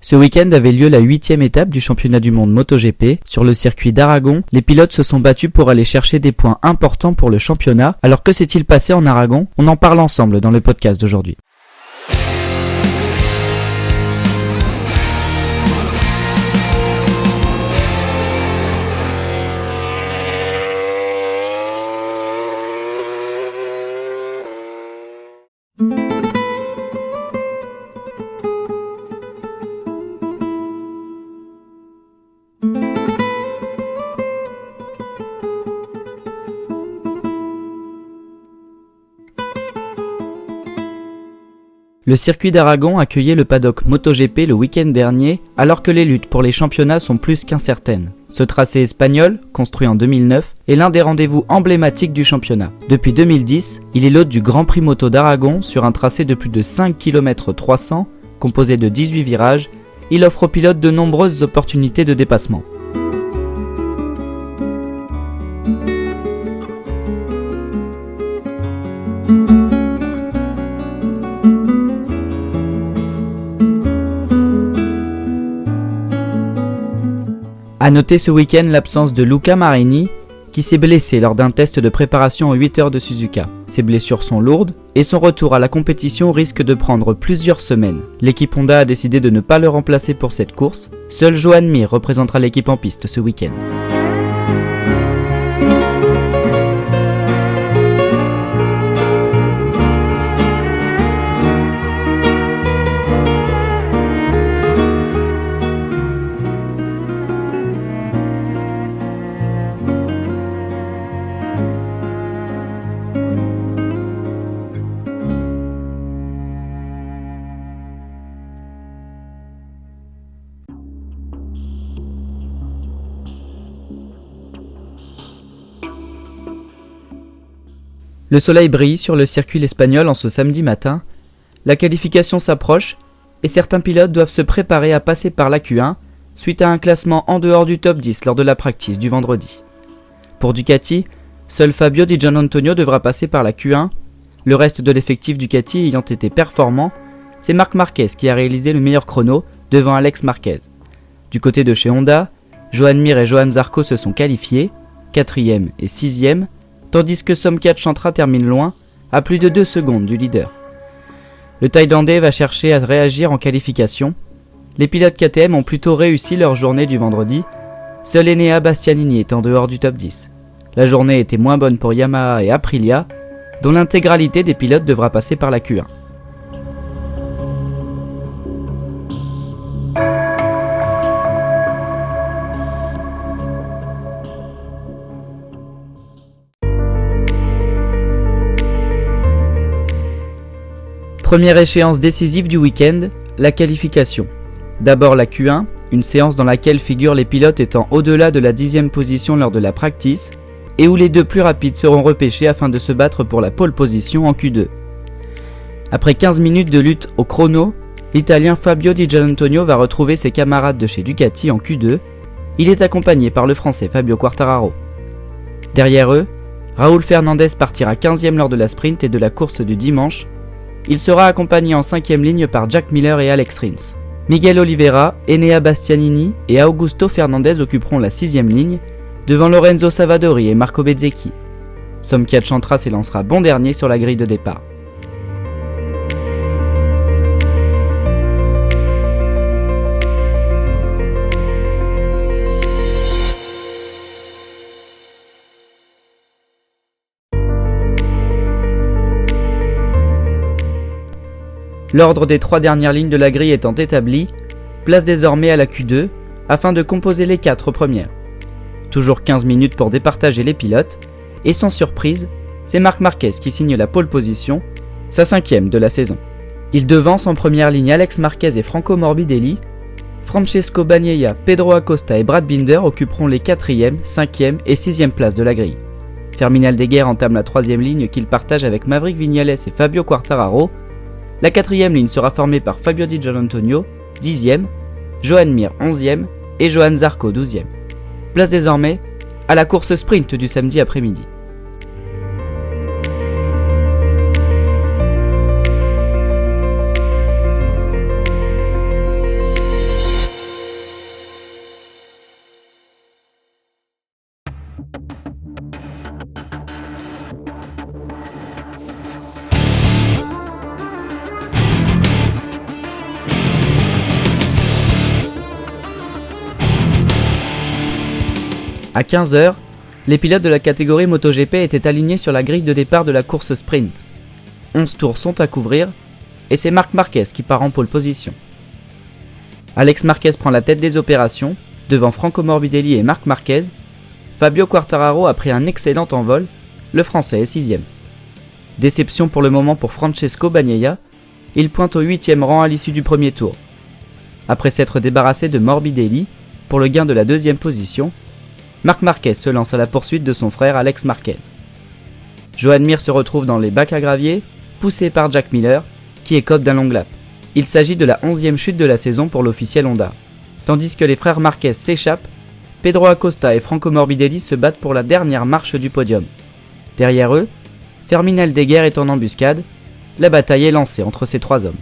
Ce week-end avait lieu la 8e étape du championnat du monde MotoGP. Sur le circuit d'Aragon, les pilotes se sont battus pour aller chercher des points importants pour le championnat. Alors que s'est-il passé en Aragon? On en parle ensemble dans le podcast d'aujourd'hui. Le circuit d'Aragon accueillait le paddock MotoGP le week-end dernier, alors que les luttes pour les championnats sont plus qu'incertaines. Ce tracé espagnol, construit en 2009, est l'un des rendez-vous emblématiques du championnat. Depuis 2010, il est l'hôte du Grand Prix Moto d'Aragon sur un tracé de plus de 5 km 300, composé de 18 virages. Il offre aux pilotes de nombreuses opportunités de dépassement. A noter ce week-end l'absence de Luca Marini, qui s'est blessé lors d'un test de préparation aux 8 heures de Suzuka. Ses blessures sont lourdes et son retour à la compétition risque de prendre plusieurs semaines. L'équipe Honda a décidé de ne pas le remplacer pour cette course. Seul Joan Mir représentera l'équipe en piste ce week-end. Le soleil brille sur le circuit espagnol en ce samedi matin, la qualification s'approche et certains pilotes doivent se préparer à passer par la Q1 suite à un classement en dehors du top 10 lors de la practice du vendredi. Pour Ducati, seul Fabio Di Giannantonio devra passer par la Q1, le reste de l'effectif Ducati ayant été performant, c'est Marc Marquez qui a réalisé le meilleur chrono devant Alex Marquez. Du côté de chez Honda, Joan Mir et Johann Zarco se sont qualifiés, 4e et 6e, tandis que Somkhat Chantra termine loin, à plus de 2 secondes du leader. Le Thaïlandais va chercher à réagir en qualification. Les pilotes KTM ont plutôt réussi leur journée du vendredi, seul Enea Bastianini est en dehors du top 10. La journée était moins bonne pour Yamaha et Aprilia, dont l'intégralité des pilotes devra passer par la Q1. Première échéance décisive du week-end, la qualification. D'abord la Q1, une séance dans laquelle figurent les pilotes étant au-delà de la 10e position lors de la practice et où les deux plus rapides seront repêchés afin de se battre pour la pole position en Q2. Après 15 minutes de lutte au chrono, l'Italien Fabio Di Giannantonio va retrouver ses camarades de chez Ducati en Q2. Il est accompagné par le Français Fabio Quartararo. Derrière eux, Raúl Fernandez partira 15e lors de la sprint et de la course du dimanche. Il sera accompagné en 5e ligne par Jack Miller et Alex Rins. Miguel Oliveira, Enea Bastianini et Augusto Fernandez occuperont la 6e ligne, devant Lorenzo Savadori et Marco Bezzecchi. Somkhat Chantra s'élancera bon dernier sur la grille de départ. L'ordre des 3 dernières lignes de la grille étant établi, place désormais à la Q2 afin de composer les 4 premières. Toujours 15 minutes pour départager les pilotes, et sans surprise, c'est Marc Marquez qui signe la pole position, sa 5e de la saison. Il devance en première ligne Alex Marquez et Franco Morbidelli. Francesco Bagnaia, Pedro Acosta et Brad Binder occuperont les 4e, 5e et 6e places de la grille. Fermin Aldeguer entame la 3e ligne qu'il partage avec Maverick Viñales et Fabio Quartararo. La 4e ligne sera formée par Fabio Di Giannantonio, 10e, Joan Mir, 11e et Johann Zarco, 12e. Place désormais à la course sprint du samedi après-midi. À 15h, les pilotes de la catégorie MotoGP étaient alignés sur la grille de départ de la course sprint. 11 tours sont à couvrir et c'est Marc Marquez qui part en pole position. Alex Marquez prend la tête des opérations, devant Franco Morbidelli et Marc Marquez. Fabio Quartararo a pris un excellent envol, le français est 6ème. Déception pour le moment pour Francesco Bagnaia, il pointe au 8ème rang à l'issue du premier tour. Après s'être débarrassé de Morbidelli, pour le gain de la 2ème position, Marc Marquez se lance à la poursuite de son frère Alex Marquez. Joan Mir se retrouve dans les bacs à gravier, poussé par Jack Miller, qui écope d'un long lap. Il s'agit de la 11e chute de la saison pour l'officiel Honda. Tandis que les frères Marquez s'échappent, Pedro Acosta et Franco Morbidelli se battent pour la dernière marche du podium. Derrière eux, Fermín Aldeguer est en embuscade, la bataille est lancée entre ces trois hommes.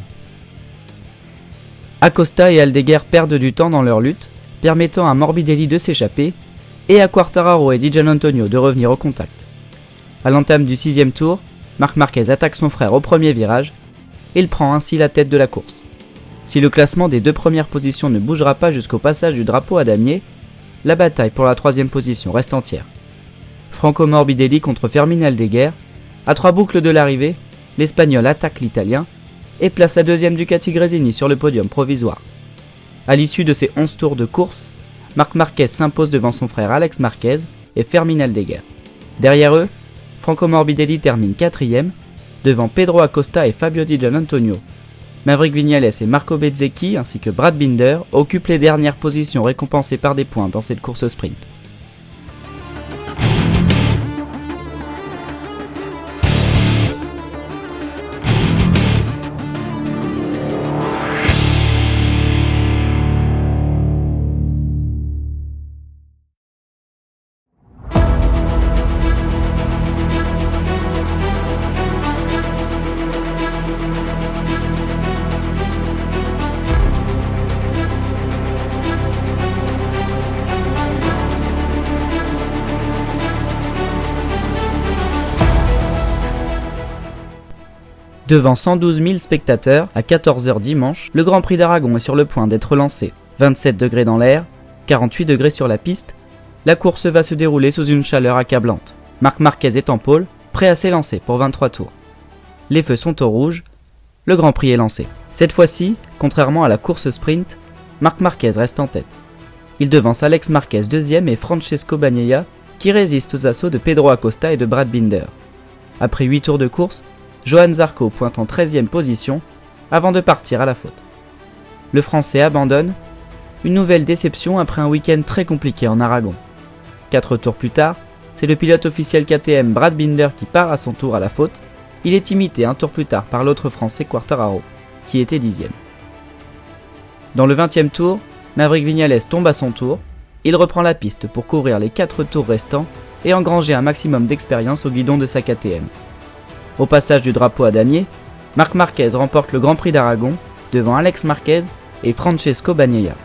Acosta et Aldeguer perdent du temps dans leur lutte, permettant à Morbidelli de s'échapper, et à Quartararo et Di Giannantonio de revenir au contact. À l'entame du 6ème tour, Marc Marquez attaque son frère au premier virage, il prend ainsi la tête de la course. Si le classement des deux premières positions ne bougera pas jusqu'au passage du drapeau à damier, la bataille pour la 3ème position reste entière. Franco Morbidelli contre Fermín Aldeguer, à 3 boucles de l'arrivée, l'Espagnol attaque l'Italien et place la 2ème Ducati Gresini sur le podium provisoire. À l'issue de ces 11 tours de course, Marc Marquez s'impose devant son frère Alex Marquez et Fermín Aldeguer. Derrière eux, Franco Morbidelli termine 4ème, devant Pedro Acosta et Fabio Di Giannantonio. Maverick Viñales et Marco Bezzecchi ainsi que Brad Binder occupent les dernières positions récompensées par des points dans cette course sprint. Devant 112 000 spectateurs, à 14h dimanche, le Grand Prix d'Aragon est sur le point d'être lancé. 27 degrés dans l'air, 48 degrés sur la piste, la course va se dérouler sous une chaleur accablante. Marc Marquez est en pôle, prêt à s'élancer pour 23 tours. Les feux sont au rouge, le Grand Prix est lancé. Cette fois-ci, contrairement à la course sprint, Marc Marquez reste en tête. Il devance Alex Marquez 2ème et Francesco Bagnaia, qui résiste aux assauts de Pedro Acosta et de Brad Binder. Après 8 tours de course, Johann Zarco pointe en 13ème position avant de partir à la faute. Le Français abandonne, une nouvelle déception après un week-end très compliqué en Aragon. 4 tours plus tard, c'est le pilote officiel KTM Brad Binder qui part à son tour à la faute. Il est imité un tour plus tard par l'autre Français Quartararo, qui était 10ème. Dans le 20e tour, Maverick Viñales tombe à son tour, il reprend la piste pour couvrir les 4 tours restants et engranger un maximum d'expérience au guidon de sa KTM. Au passage du drapeau à damier, Marc Marquez remporte le Grand Prix d'Aragon devant Alex Marquez et Francesco Bagnaia.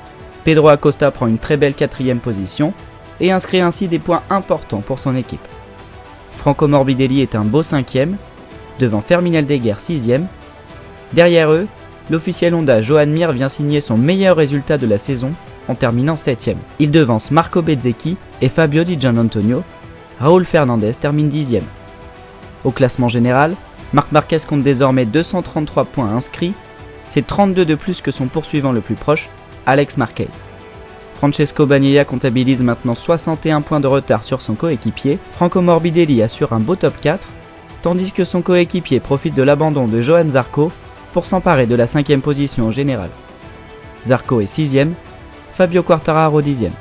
Pedro Acosta prend une très belle 4ème position et inscrit ainsi des points importants pour son équipe. Franco Morbidelli est un beau 5ème, devant Fermín Aldeguer 6ème. Derrière eux, l'officiel Honda Joan Mir vient signer son meilleur résultat de la saison en terminant 7ème. Il devance Marco Bezzecchi et Fabio Di Giannantonio. Raúl Fernandez termine 10ème. Au classement général, Marc Marquez compte désormais 233 points inscrits, c'est 32 de plus que son poursuivant le plus proche, Alex Marquez. Francesco Bagnaia comptabilise maintenant 61 points de retard sur son coéquipier, Franco Morbidelli assure un beau top 4, tandis que son coéquipier profite de l'abandon de Johann Zarco pour s'emparer de la 5ème position au général. Zarco est 6ème, Fabio Quartararo 10ème.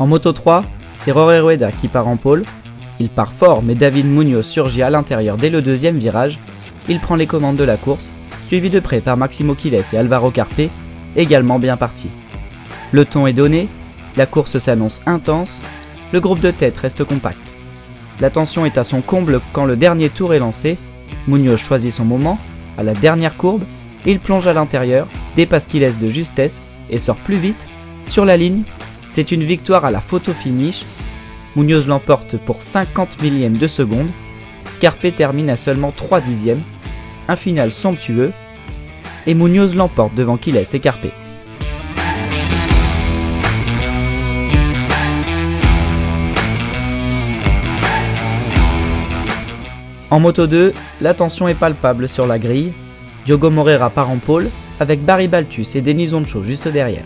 En Moto 3, c'est Rory Rueda qui part en pôle. Il part fort, mais David Munoz surgit à l'intérieur dès le 2ème virage. Il prend les commandes de la course, suivi de près par Maximo Quiles et Alvaro Carpe. également bien parti. Le ton est donné, la course s'annonce intense, le groupe de tête reste compact. La tension est à son comble quand le dernier tour est lancé. Munoz choisit son moment, à la dernière courbe, il plonge à l'intérieur, dépasse Quiles de justesse et sort plus vite. Sur la ligne, c'est une victoire à la photo finish. Munoz l'emporte pour 50 millièmes de seconde. Carpe termine à seulement 3 dixièmes. Un final somptueux. Et Munoz l'emporte devant Quiles et Carpe. En Moto 2, la tension est palpable sur la grille. Diogo Moreira part en pôle, avec Barry Baltus et Denis Oncho juste derrière.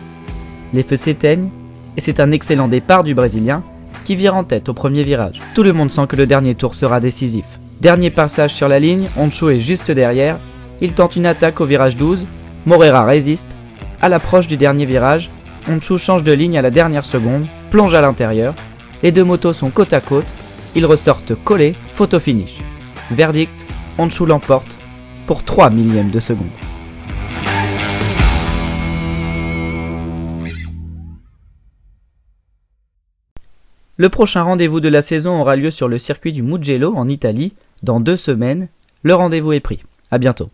Les feux s'éteignent, et c'est un excellent départ du Brésilien, qui vire en tête au premier virage. Tout le monde sent que le dernier tour sera décisif. Dernier passage sur la ligne, Oncho est juste derrière, il tente une attaque au virage 12, Moreira résiste. À l'approche du dernier virage, Oncho change de ligne à la dernière seconde, plonge à l'intérieur, les deux motos sont côte à côte, ils ressortent collés, photo finish. Verdict, Oncho l'emporte pour 3 millièmes de seconde. Le prochain rendez-vous de la saison aura lieu sur le circuit du Mugello en Italie, dans 2 semaines. Le rendez-vous est pris. À bientôt.